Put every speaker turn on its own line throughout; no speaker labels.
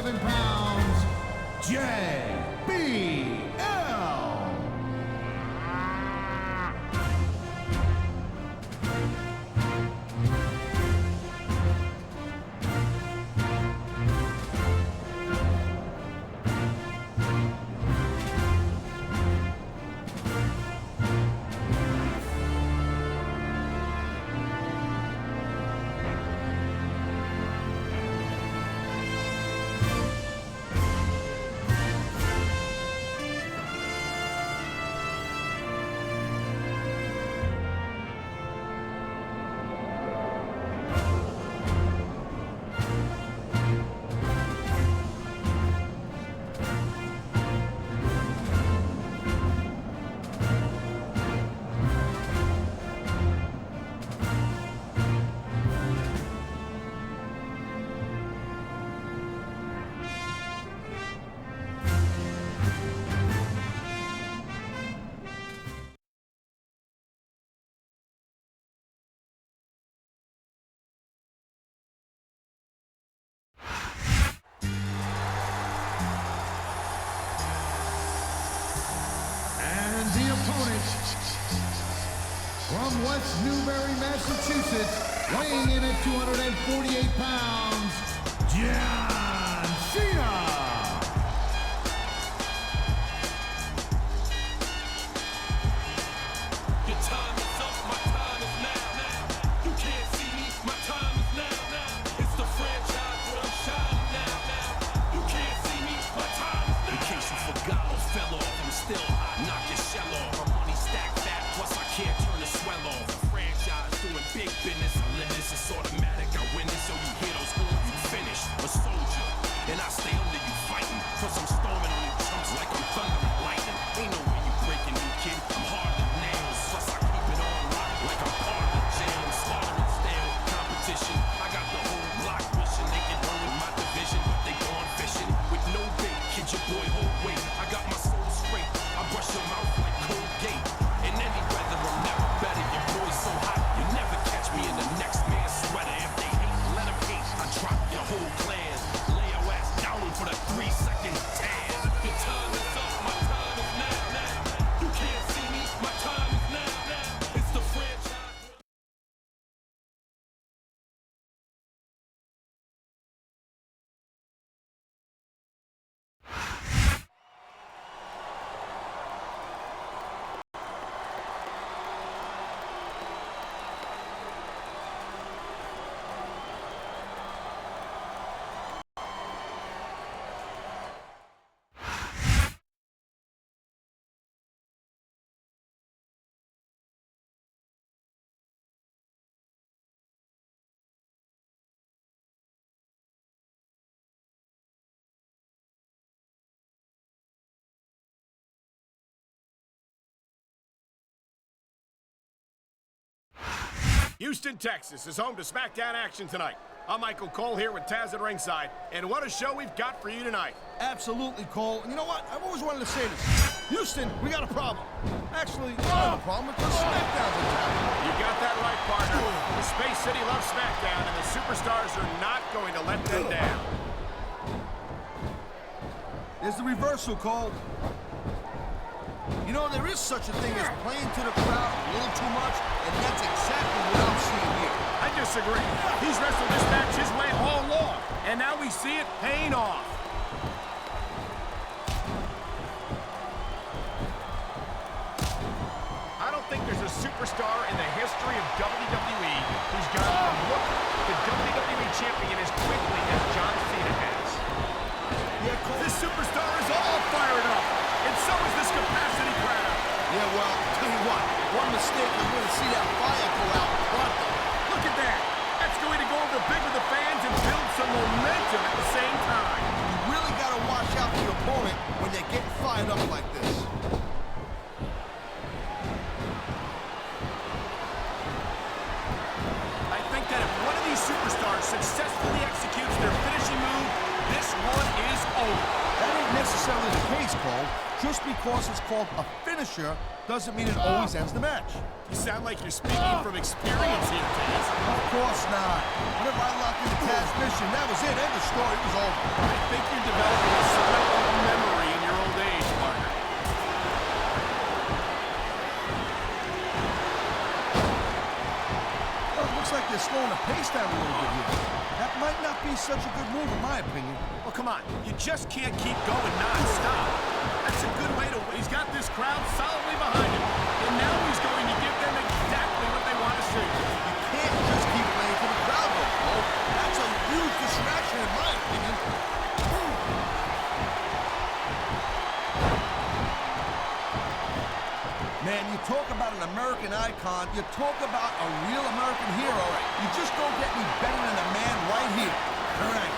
147 pounds, JBL. From West Newbury, Massachusetts, weighing in at 248 pounds, John Cena.
Your time is up, my time is now. You can't see me, my time is now. It's the franchise where I'm shining now. You can't see me, my time is now. In case you forgot or fell off, I'm still hot, knock your shell off. My money stacked fat, plus I can't turn the swell off. The franchise doing big business, I live this, it's automatic. I win this, so you hear those horns, you finished. A soldier, and I stay under you fighting. Plus I'm storming on you chumps like I'm thunder and lightning. Ain't no way you breaking me, kid. I'm harder than nails. Plus I keep it on lock like I'm part of the jail. I'm slaughtering stale competition. I got the whole block wishing they can run with my division, but they gone fishing with no bait. Kid, your boy hold weight. I got my soul straight. I brush your mouth like Colgate. In any weather, I'm never better. Your boy's so hot, you never catch me in the next man's sweater. If they hate, let them hate. I drop your whole clan. Lay your ass down for the 3-second tan. Your time is up, my time is now. You can't see me, my time is now. It's the franchise.
Houston, Texas is home to Smackdown action tonight. I'm Michael Cole here with Taz at ringside, and what a show we've got for you tonight.
Absolutely, Cole. And you know what? I've always wanted to say this. Houston, we got a problem. Actually, we don't have a problem because Smackdown's in town.
You got that right, partner. The Space City loves Smackdown, and the superstars are not going to let them down.
There's the reversal, Cole. You know, there is such a thing as playing to the crowd a little too much, and that's exactly what I'm seeing here.
I disagree. He's wrestled this match his way all along, and now we see it paying off. I don't think there's a superstar in the history of WWE who's gone from rookie to WWE champion as quickly as John Cena has.
Yeah, Cole.
This superstar is all fired up, and so is this capacity crowd.
Yeah, well, tell you what, one mistake and we're going to see that fire go out pronto.
Look at that. That's going to go over big with the fans and build some momentum at the same time.
You really got to watch out for your opponent when they're getting fired up like this.
I think that if one of these superstars successfully executes their finishing move, this one is over.
That ain't necessarily the case, Cole. Just because it's called a finisher doesn't mean it always ends the match.
You sound like you're speaking from experience here, Taz.
Of course not. Whenever I lock into Taz submission. That was it. End of story. It was over.
I think you're developing a selective memory in your old age, partner.
Well, it looks like they're slowing the pace down a little bit here. That might not be such a good move, in my opinion.
Well, come on. You just can't keep going non-stop. That's a good way to win. He's got this crowd solidly behind him. And now he's going to give them exactly what they want to see.
You can't just keep playing for the crowd, though, Cole. That's a huge distraction, in my opinion. Man, you talk about an American icon, you talk about a real American hero, you just don't get any better than a man right here. Correct.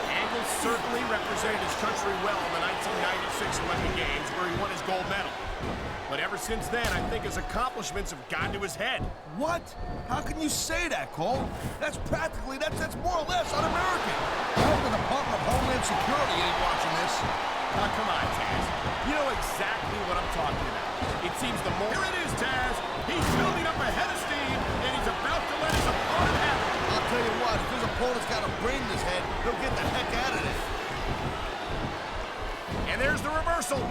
Angle certainly represented his country well in the 1996 Olympic Games, where he won his gold medal. But ever since then, I think his accomplishments have gotten to his head.
What? How can you say that, Cole? That's practically, that's more or less un-American. I hope the Department of Homeland Security ain't watching this.
Now, come on, Taz. You know exactly what I'm talking about. It seems the more... Here it is, Taz. He's building up a head of steam, and he's about to let his opponent have it.
I'll tell you what, if his opponent's got a brain in his head, he'll get the heck out of this.
And there's the reversal.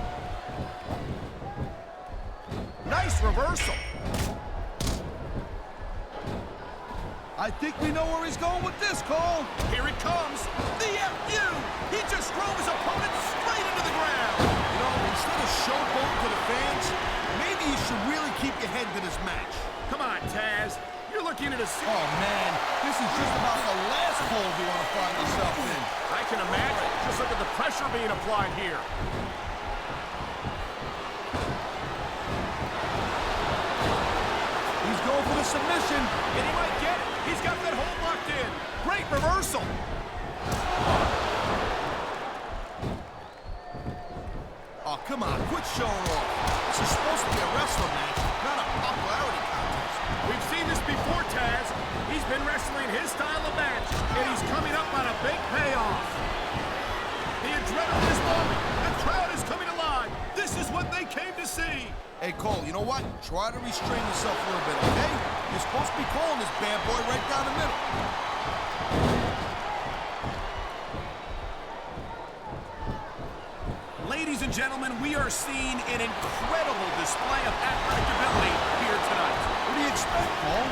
Nice reversal.
I think we know where he's going with this, Cole.
Here it comes. The FU. He just drove his opponent straight into the ground.
You know, instead of showboating to the fans, maybe you should really keep your head to this match.
Come on, Taz. You're looking at a...
Oh, man. This is just about the last hole you want to find yourself in.
I can imagine. Just look at the pressure being applied here.
He's going for the submission.
And he might get it. He's got that hold locked in. Great reversal.
Oh, come on. Quit showing off. This is supposed to be a wrestling match, not a popularity contest.
We've seen this before, Taz. He's been wrestling his style of match, and he's coming up on a big payoff. The adrenaline is flowing. The crowd is coming alive. This is what they came to see.
Hey, Cole, you know what? Try to restrain yourself a little bit, okay? You're supposed to be calling this bad boy right down the middle.
Ladies and gentlemen, we are seeing an incredible display of athletic ability here tonight.
What do you expect, Cole?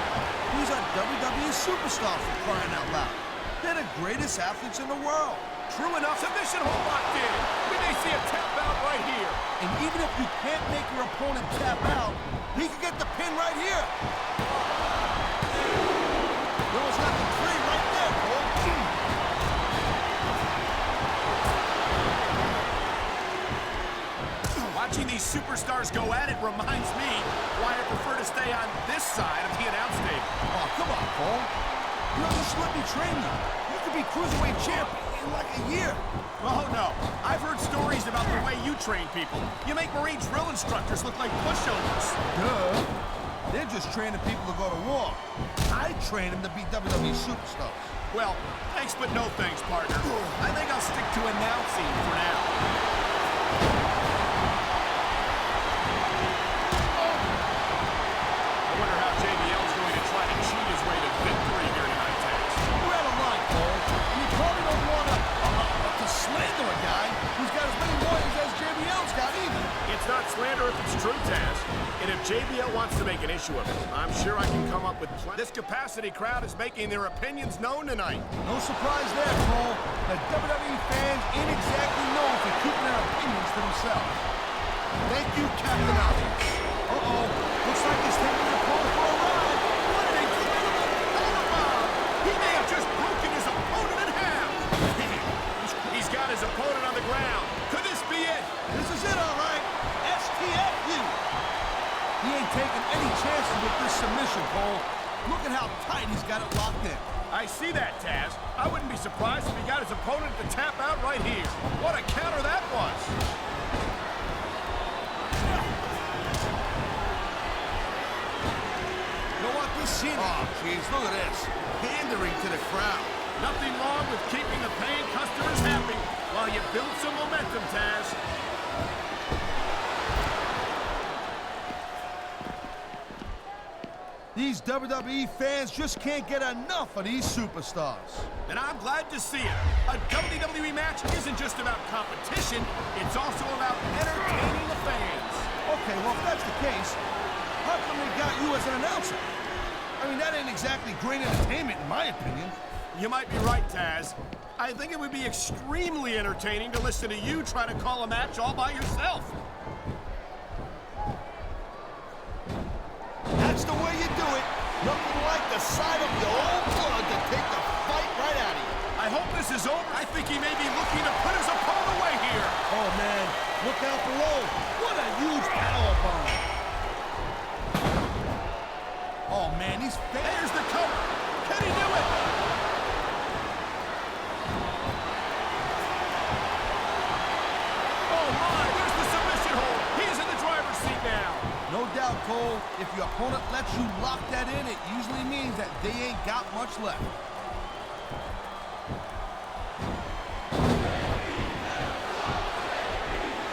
These are WWE superstars for crying out loud. They're the greatest athletes in the world.
True enough. Submission hold locked in. We may see a tap out right here.
And even if you can't make your opponent tap out, he can get the pin right here. There was not the three right there, Cole.
Watching these superstars go at it reminds me why I prefer to stay on this side of the announce table.
Oh, come on, Cole. You know, just let me train you. You could be cruiserweight champion in like a year.
Oh, no. I've heard stories about the way you train people. You make Marine drill instructors look like pushovers.
Duh. They're just training people to go to war. I train them to be WWE superstars.
Well, thanks but no thanks, partner. I think I'll stick to announcing for now. I wonder how JBL is going to try to cheat his way to victory here tonight, Tex.
You're out of line, Cole. You probably don't want to slander a guy who's got as many lawyers as JBL's got either.
It's not slander if it's true, Taz. And if JBL wants to make an issue of it, I'm sure I can come up with plenty. This capacity crowd is making their opinions known tonight.
No surprise there, Cole. The WWE fans ain't exactly known for keeping their opinions to themselves. Thank you, Captain Obvious. Uh-oh. Looks like he's taking the Cole for a ride.
What an incredible powerbomb! He may have just broken his opponent in half. He's got his opponent on the ground. Could this be it?
This is it, all right. STFU. He ain't taking any chances with this submission, Cole. Look at how tight he's got it locked in.
I see that, Taz. I wouldn't be surprised if he got his opponent to tap out right here. What a counter that was.
You know what? This scene... Oh, jeez, look at this. Pandering to the crowd.
Nothing wrong with keeping the paying customers happy while you build some momentum, Taz.
These WWE fans just can't get enough of these superstars.
And I'm glad to see it. A WWE match isn't just about competition, it's also about entertaining the fans.
Okay, well, if that's the case, how come they got you as an announcer? I mean, that ain't exactly great entertainment, in my opinion.
You might be right, Taz. I think it would be extremely entertaining to listen to you try to call a match all by yourself.
That's the way you do it. Nothing like the sight of your own blood to take the fight right out of you.
I hope this is over. I think he may be looking to put his opponent away here.
Oh, man. Look out below. What a huge powerbomb. Oh, man, he's fast.
There's the cover. Can he do it? Oh, my. There's the submission hold. He's in the driver's seat now.
No doubt, Cole, if your opponent lets you lock that in, it usually means that they ain't got much left.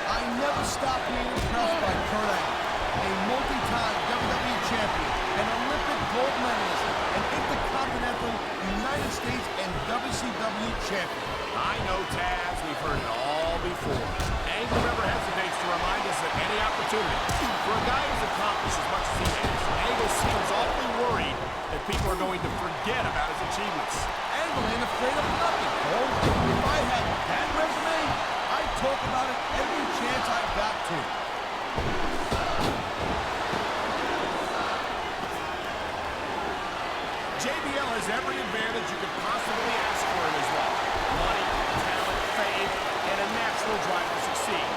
I never stop being impressed by Kurt Angle, a multi-time WWE champion, an Olympic gold medalist, an Intercontinental United States and WCW champion.
I know, Taz. We've heard it all before. Angle never hesitates to remind us at any opportunity. For a guy who's accomplished as much as he has, Angle seems awfully worried that people are going to forget about his achievements.
Angle ain't afraid of nothing, Cole. If I had that resume, I'd talk about it every chance I got to.
JBL has every advantage you could possibly ask for in his life. Money, talent, fame, and a natural drive to succeed.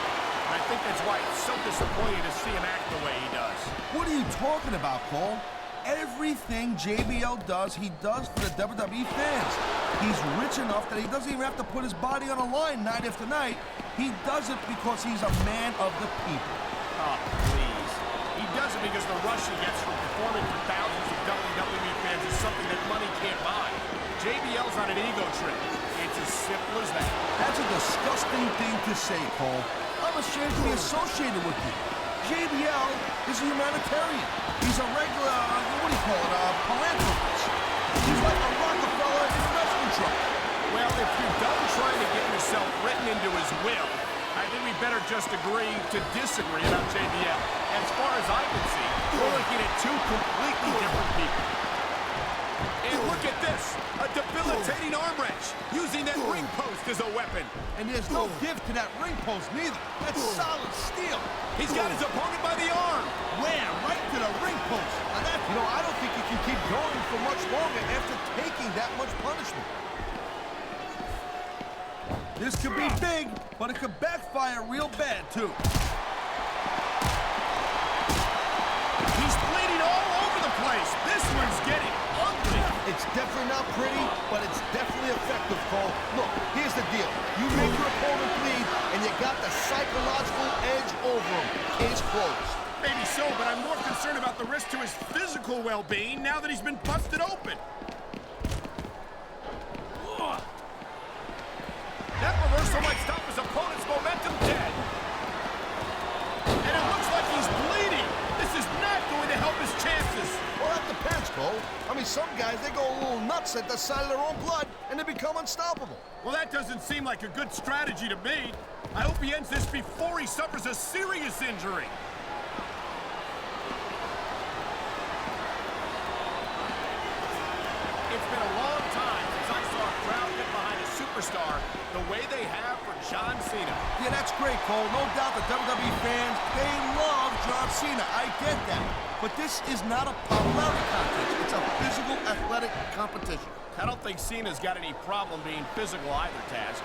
And I think that's why it's so disappointing to see him act the way he does.
What are you talking about, Cole? Everything JBL does, he does for the WWE fans. He's rich enough that he doesn't even have to put his body on the line night after night. He does it because he's a man of the people.
Oh, please. He does it because the rush he gets from performing for thousands of WWE fans is something that money can't buy. JBL's on an ego trip. It's as simple as that.
That's a disgusting thing to say, Cole. I'm ashamed to be associated with you. JBL is a humanitarian. He's a regular, what do you call it, philanthropist. He's like a Rockefeller investment truck.
Well, if you're done trying to get yourself written into his will, I think we better just agree to disagree about JBL. As far as I can see, we're looking at two completely different people. And look at this, a debilitating arm wrench, using that ring post as a weapon.
And there's no give to that ring post neither. That's solid steel.
He's got his opponent by the arm.
Wham! Right to the ring post. Now that, I don't think he can keep going for much longer after taking that much punishment. This could be big, but it could backfire real bad, too.
He's bleeding all over the place. This one's getting ugly.
It's definitely not pretty, but it's definitely effective, Cole. Look, here's the deal. You make your opponent bleed, and you got the psychological edge over him. Case closed.
Maybe so, but I'm more concerned about the risk to his physical well-being now that he's been busted open. That reversal might stop his opponent's momentum dead. And it looks like he's bleeding. This is not going to help his chances.
Well, that depends, Cole. I mean, some guys, they go a little nuts at the sight of their own blood, and they become unstoppable.
Well, that doesn't seem like a good strategy to me. I hope he ends this before he suffers a serious injury. It's been a long time since I saw a crowd get behind a superstar the way they have for John Cena.
Yeah, that's great, Cole. No doubt the WWE fans, they love John Cena. I get that. But this is not a popularity contest. It's a physical, athletic competition.
I don't think Cena's got any problem being physical either, Taz.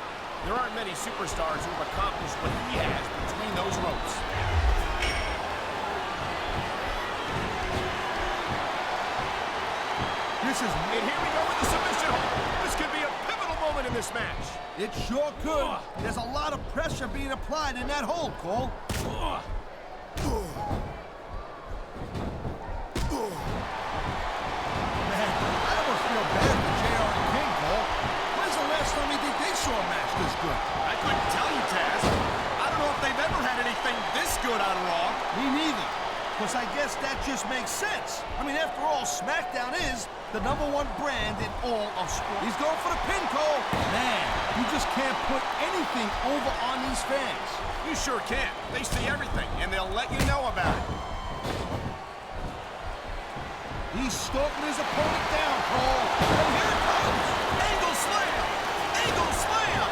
There aren't many superstars who've accomplished what he has between those ropes. And here we go with the submission hold. This could be a pivotal moment in this match.
It sure could. There's a lot of pressure being applied in that hold, Cole. Man, I almost feel bad for JR and King, Cole. When's the last time you think they saw a match this good?
I couldn't tell you, Taz. I don't know if they've ever had anything this good on Raw.
Me neither. because I guess that just makes sense. I mean, after all, Smackdown is the #1 brand in all of sports. He's going for the pin, Cole. Man, you just can't put anything over on these fans.
You sure can. They see everything, and they'll let you know about it.
He's stalking his opponent down, Cole. And here it comes.
Angle slam! Angle slam!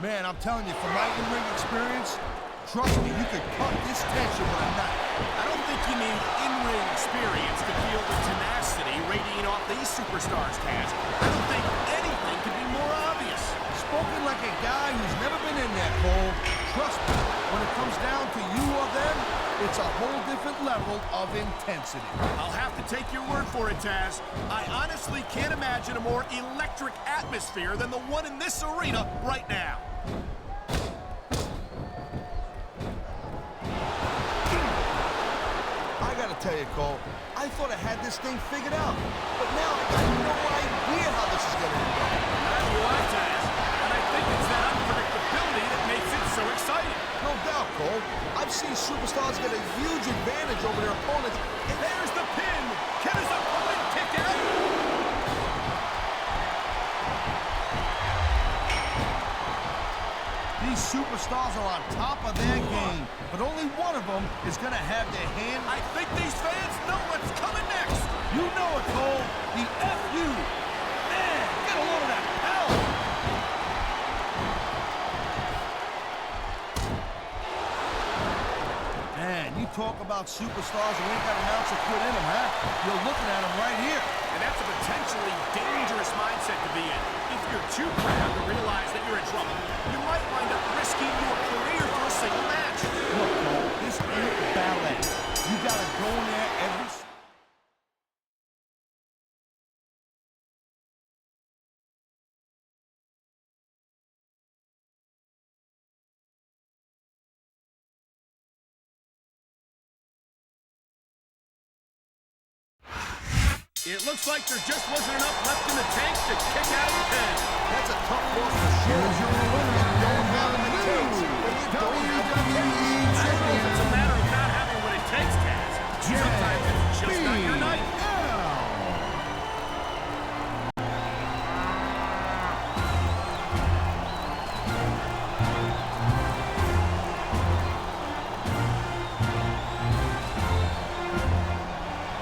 Man, I'm telling you, from my in-ring experience, trust me, you could cut this tension with a knife.
I don't think you need in-ring experience to feel the tenacity radiating off these superstars, Taz. I don't think anything could be more obvious.
Spoken like a guy who's never been in there, Cole. Trust me, when it comes down to you or them, it's a whole different level of intensity.
I'll have to take your word for it, Taz. I honestly can't imagine a more electric atmosphere than the one in this arena right now.
I gotta tell you, Cole, I thought I had this thing figured out, but now I got no idea how this is gonna end up.
That's right, Taz. And I think it's that unpredictability that makes it so exciting.
No doubt, Cole. I've seen superstars get a huge advantage over their opponents.
And there's the pin. Can his opponent kick out?
These superstars are on top of their game, but only one of them is gonna have their hand.
I think these fans know what's coming next.
You know it, Cole. The FU. Man, get a load of that power. Man, you talk about superstars who ain't got an ounce of quit in them, huh? You're looking at them right here.
And that's a potentially dangerous mindset to be in. If you're too proud to realize that you're in trouble, you might wind up risking your career for a single match.
Look, Cole, this ain't ballet. You gotta go in there every...
It looks like there just wasn't enough left in the tank to kick out of the pin.
That's a tough loss for sure.
Here's your winner,
Don't have
the
what it
new
takes. When you don't have what it
WWE
takes.
I don't know if it's a matter of not having what it takes, Taz. Sometimes it's